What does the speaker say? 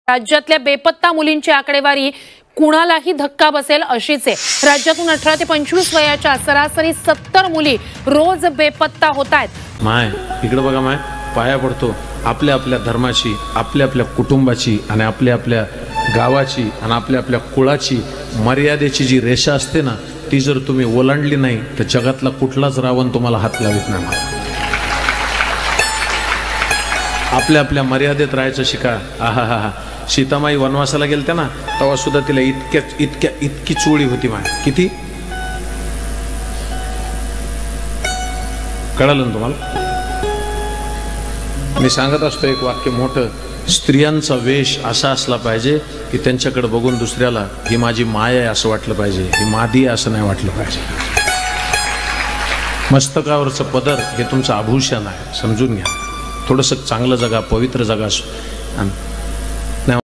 राज्यातल्या बेपत्ता मुलींची आकडेवारी कुणालाही धक्का बसेल अशीच आहे। राज्यातून 18 ते 25 वयाच्या सरासरी 70 मुली रोज बेपत्ता होतायत। माय इकडे बघा, माय पाया पडतो, आपल्या आपल्या धर्माची, आपल्या आपल्या कुटुंबाची आणि आपल्या आपल्या गावाची आणि आपल्या आपल्या कुळाची मर्यादेची जी रेषा असते ना, ती जर तुम्ही ओलांडली नाही तर जगातला कुठलाच रावण तुम्हाला हात लावित नाही। आपल्या आपल्या मर्यादेत राहायचं शिका। आहा, सीतामाई वनवासाला गेलत्या ना, तेव्हा सुद्धा तिला इतकी चोळी होती माय, किती कळलं ना तुम्हाला? मी सांगत असतो एक वाक्य मोठं, स्त्रियांचा वेश असा असला पाहिजे की त्यांच्याकडे बघून दुसऱ्याला ही माझी माय आहे असं वाटलं पाहिजे, ही मादी आहे असं नाही वाटलं पाहिजे। मस्तकावरचं पदर हे तुमचं आभूषण आहे, समजून घ्या। थोडंसं चांगलं जगा, पवित्र जगा।